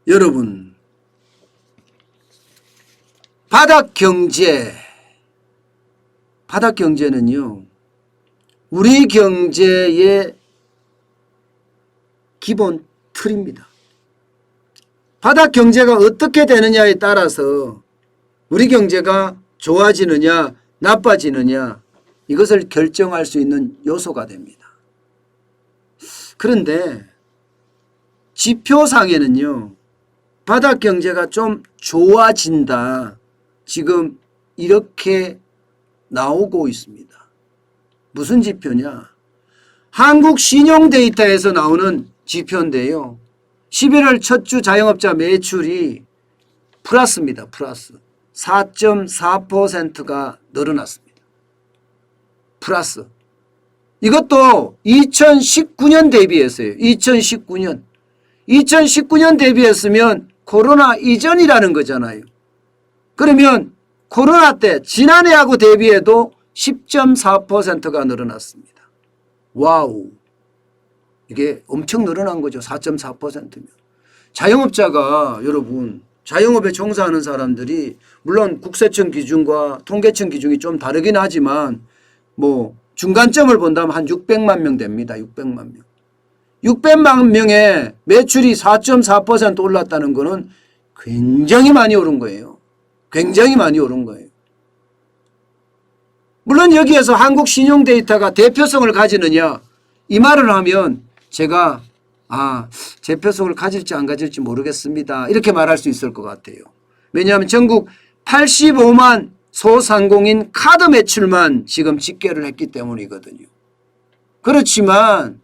여러분, 바닥경제는요, 우리 경제의 기본 틀입니다. 바닥경제가 어떻게 되느냐에 따라서 우리 경제가 좋아지느냐 나빠지느냐 이것을 결정할 수 있는 요소가 됩니다. 그런데 지표상에는요, 바닥경제가 좀 좋아진다, 지금 이렇게 나오고 있습니다. 무슨 지표냐? 한국신용데이터에서 나오는 지표인데요. 11월 첫 주 자영업자 매출이 플러스입니다. 플러스 4.4%가 늘어났습니다. 플러스. 이것도 2019년 대비해서요. 2019년 대비했으면 코로나 이전이라는 거잖아요. 그러면 코로나 때 지난해하고 대비해도 10.4%가 늘어났습니다. 와우. 이게 엄청 늘어난 거죠. 4.4%면. 자영업자가 여러분, 자영업에 종사하는 사람들이 물론 국세청 기준과 통계청 기준이 좀 다르긴 하지만 뭐 중간점을 본다면 한 600만 명 됩니다. 600만 명. 600만 명의 매출이 4.4% 올랐다는 거는 굉장히 많이 오른 거예요. 굉장히 많이 오른 거예요. 물론 여기에서 한국신용데이터가 대표성을 가지느냐 이 말을 하면 제가 대표성을 가질지 안 가질지 모르겠습니다, 이렇게 말할 수 있을 것 같아요. 왜냐하면 전국 85만 소상공인 카드 매출만 지금 집계를 했기 때문이거든요. 그렇지만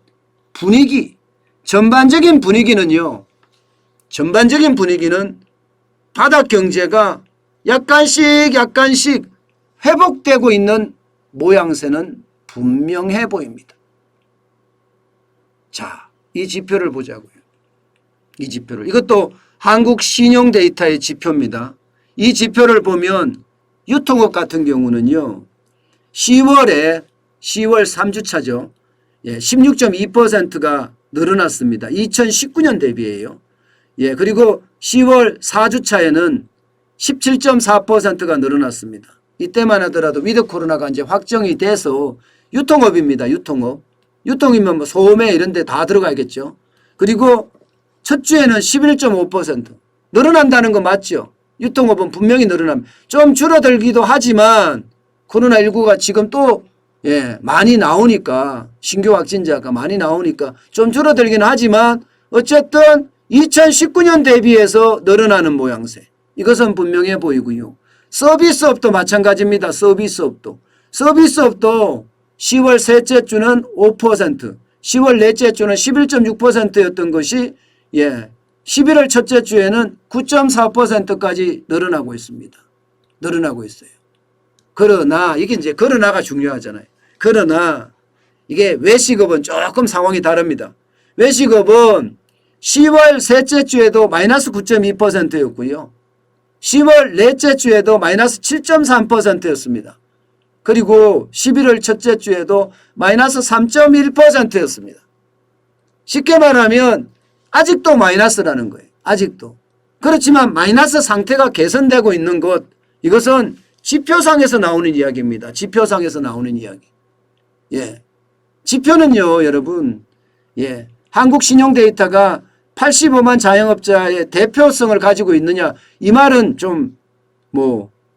전반적인 분위기는 바닥 경제가 약간씩 회복되고 있는 모양새는 분명해 보입니다. 자, 이 지표를 보자고요. 이 지표를. 이것도 한국신용데이터의 지표입니다. 이 지표를 보면 유통업 같은 경우는요, 10월 3주차죠. 16.2%가 늘어났습니다. 2019년 대비예요. 그리고 10월 4주차에는 17.4%가 늘어났습니다. 이때만 하더라도 위드 코로나가 이제 확정이 돼서 유통업입니다. 유통이면 뭐 소매 이런 데 다 들어가겠죠. 그리고 첫 주에는 11.5% 늘어난다는 거 맞죠? 유통업은 분명히 늘어납니다. 좀 줄어들기도 하지만 코로나19가 지금 또 많이 나오니까, 신규 확진자가 많이 나오니까 좀 줄어들기는 하지만 어쨌든 2019년 대비해서 늘어나는 모양새, 이것은 분명해 보이고요. 서비스업도 마찬가지입니다. 서비스업도 10월 셋째 주는 5%, 10월 넷째 주는 11.6%였던 것이 11월 첫째 주에는 9.4%까지 늘어나고 있습니다. 늘어나고 있어요. 그러나 이게 이제 그러나가 중요하잖아요. 그러나 이게 외식업은 조금 상황이 다릅니다. 외식업은 10월 셋째 주에도 마이너스 9.2%였고요. 10월 넷째 주에도 마이너스 7.3%였습니다. 그리고 11월 첫째 주에도 마이너스 3.1%였습니다. 쉽게 말하면 아직도 마이너스라는 거예요. 아직도. 그렇지만 마이너스 상태가 개선되고 있는 것, 이것은 지표상에서 나오는 이야기입니다. 지표상에서 나오는 이야기. 지표는요, 여러분, 한국신용데이터가 85만 자영업자의 대표성을 가지고 있느냐, 이 말은 좀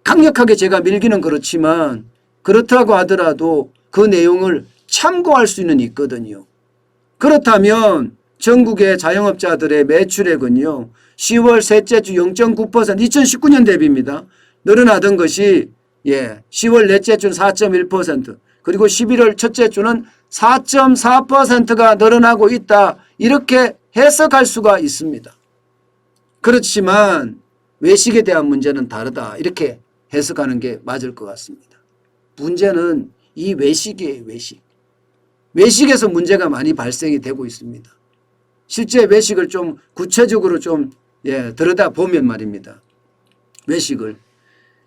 강력하게 제가 밀기는 그렇지만, 그렇다고 하더라도 그 내용을 참고할 수는 있거든요. 그렇다면 전국의 자영업자들의 매출액은요, 10월 셋째 주 0.9%, 2019년 대비입니다. 늘어나던 것이 10월 넷째 주는 4.1%, 그리고 11월 첫째 주는 4.4%가 늘어나고 있다, 이렇게 해석할 수가 있습니다. 그렇지만 외식에 대한 문제는 다르다, 이렇게 해석하는 게 맞을 것 같습니다. 문제는 이 외식이에요. 외식에서 문제가 많이 발생이 되고 있습니다. 실제 외식을 좀 구체적으로 좀 들여다보면 말입니다. 외식을.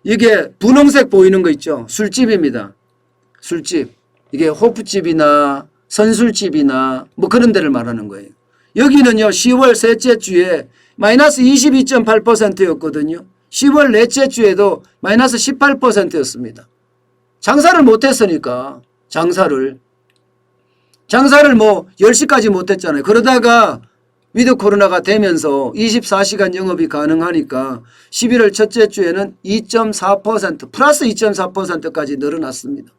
이게 분홍색 보이는 거 있죠? 술집입니다. 술집. 이게 호프집이나 선술집이나 뭐 그런 데를 말하는 거예요. 여기는요, 10월 셋째 주에 마이너스 22.8%였거든요. 10월 넷째 주에도 마이너스 18%였습니다. 장사를 못했으니까 장사를 뭐 10시까지 못했잖아요. 그러다가 위드 코로나가 되면서 24시간 영업이 가능하니까 11월 첫째 주에는 2.4% 플러스 2.4%까지 늘어났습니다.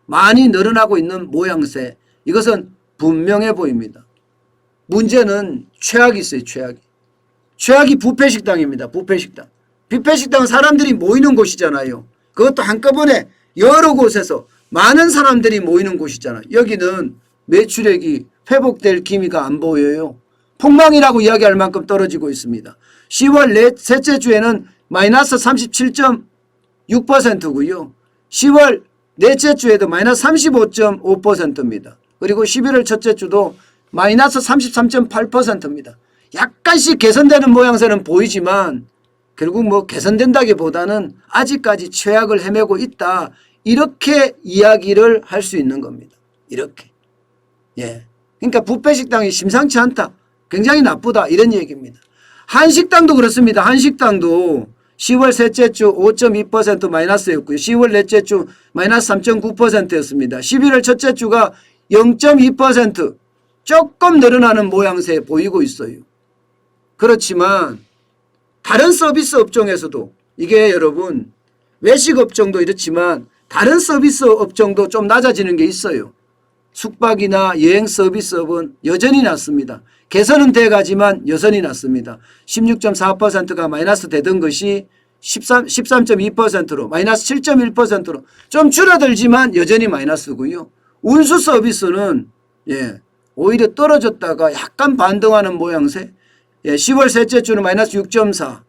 많이 늘어나고 있는 모양새. 이것은 분명해 보입니다. 문제는 최악이 있어요. 최악이 뷔페식당입니다. 뷔페식당. 뷔페식당은 사람들이 모이는 곳이잖아요. 그것도 한꺼번에 여러 곳에서 많은 사람들이 모이는 곳이잖아요. 여기는 매출액이 회복될 기미가 안 보여요. 폭망이라고 이야기할 만큼 떨어지고 있습니다. 10월 셋째 주에는 마이너스 37.6%고요. 10월 넷째 주에도 마이너스 35.5%입니다. 그리고 11월 첫째 주도 마이너스 33.8%입니다. 약간씩 개선되는 모양새는 보이지만 결국 뭐 개선된다기보다는 아직까지 최악을 헤매고 있다. 이렇게 이야기를 할 수 있는 겁니다. 이렇게. 예. 그러니까 뷔페식당이 심상치 않다. 굉장히 나쁘다. 이런 얘기입니다. 한식당도 그렇습니다. 한식당도 10월 셋째 주 5.2% 마이너스였고요. 10월 넷째 주 마이너스 3.9%였습니다. 11월 첫째 주가 0.2% 조금 늘어나는 모양새 보이고 있어요. 그렇지만 다른 서비스 업종에서도 이게 여러분 외식 업종도 이렇지만 다른 서비스 업종도 좀 낮아지는 게 있어요. 숙박이나 여행 서비스업은 여전히 낮습니다. 개선은 돼가지만 여전히 낮습니다. 16.4%가 마이너스 되던 것이 13.2%로 마이너스 7.1%로 좀 줄어들지만 여전히 마이너스고요. 운수 서비스는 오히려 떨어졌다가 약간 반등하는 모양새. 10월 셋째 주는 마이너스 6.4,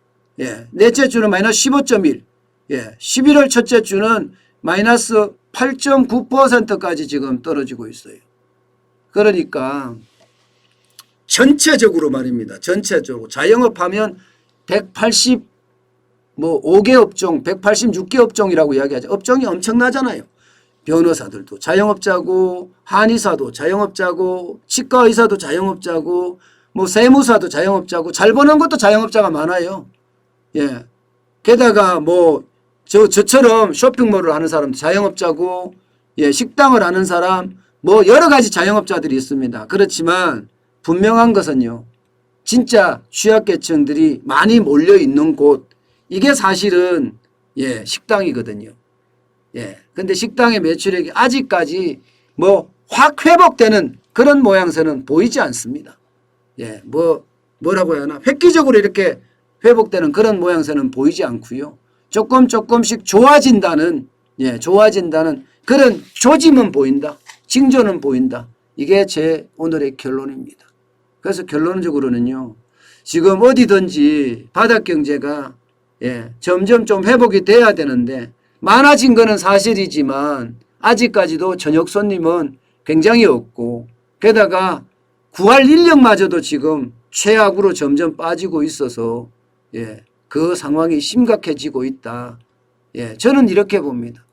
넷째 주는 마이너스 15.1, 11월 첫째 주는 마이너스 8.9%까지 지금 떨어지고 있어요. 그러니까 전체적으로 말입니다. 전체적으로 자영업하면 185개 업종, 186개 업종이라고 이야기하죠. 업종이 엄청나잖아요. 변호사들도 자영업자고, 한의사도 자영업자고, 치과의사도 자영업자고, 뭐 세무사도 자영업자고, 잘 버는 것도 자영업자가 많아요. 게다가 뭐 저처럼 쇼핑몰을 하는 사람도 자영업자고, 식당을 하는 사람, 뭐 여러 가지 자영업자들이 있습니다. 그렇지만 분명한 것은요, 진짜 취약계층들이 많이 몰려 있는 곳, 이게 사실은 식당이거든요. 근데 식당의 매출액이 아직까지 뭐 확 회복되는 그런 모양새는 보이지 않습니다. 뭐라고 해야 하나, 획기적으로 이렇게 회복되는 그런 모양새는 보이지 않고요. 조금씩 좋아진다는 그런 조짐은 보인다. 징조는 보인다. 이게 제 오늘의 결론입니다. 그래서 결론적으로는요, 지금 어디든지 바닥경제가 점점 좀 회복이 돼야 되는데 많아진 거는 사실이지만 아직까지도 저녁 손님은 굉장히 없고, 게다가 구할 인력마저도 지금 최악으로 점점 빠지고 있어서 그 상황이 심각해지고 있다. 저는 이렇게 봅니다.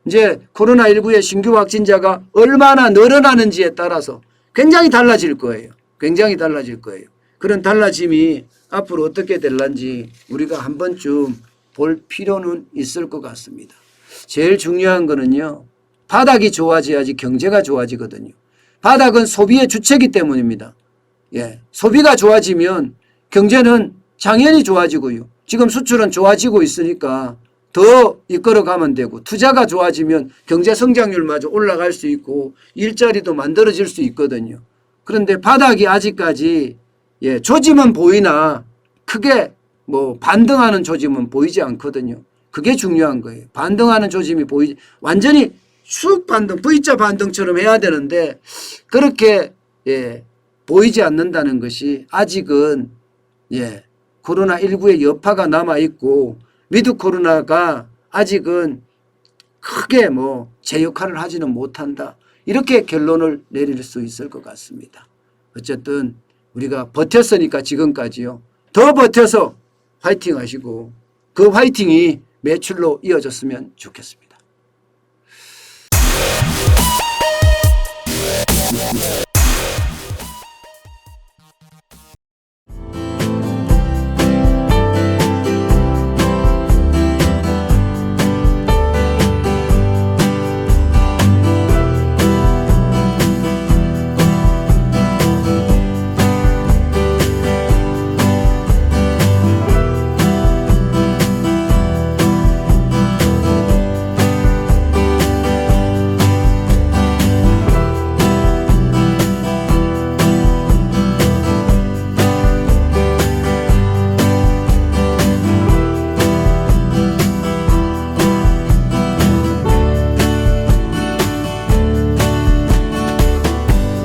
이제 코로나19의 신규 확진자가 얼마나 늘어나는지에 따라서 굉장히 달라질 거예요. 굉장히 달라질 거예요. 그런 달라짐이 앞으로 어떻게 될런지 우리가 한 번쯤 볼 필요는 있을 것 같습니다. 제일 중요한 거는요, 바닥이 좋아져야지 경제가 좋아지거든요. 바닥은 소비의 주체이기 때문입니다. 소비가 좋아지면 경제는 당연히 좋아지고요. 지금 수출은 좋아지고 있으니까 더 이끌어가면 되고, 투자가 좋아지면 경제 성장률마저 올라갈 수 있고 일자리도 만들어질 수 있거든요. 그런데 바닥이 아직까지 조짐은 보이나 크게 뭐 반등하는 조짐은 보이지 않거든요. 그게 중요한 거예요. 반등하는 조짐이 완전히 쑥 반등, V자 반등처럼 해야 되는데 그렇게 보이지 않는다는 것이 아직은 코로나19의 여파가 남아있고 위드 코로나가 아직은 크게 뭐 제 역할을 하지는 못한다. 이렇게 결론을 내릴 수 있을 것 같습니다. 어쨌든 우리가 버텼으니까 지금까지요. 더 버텨서 화이팅 하시고 그 화이팅이 매출로 이어졌으면 좋겠습니다.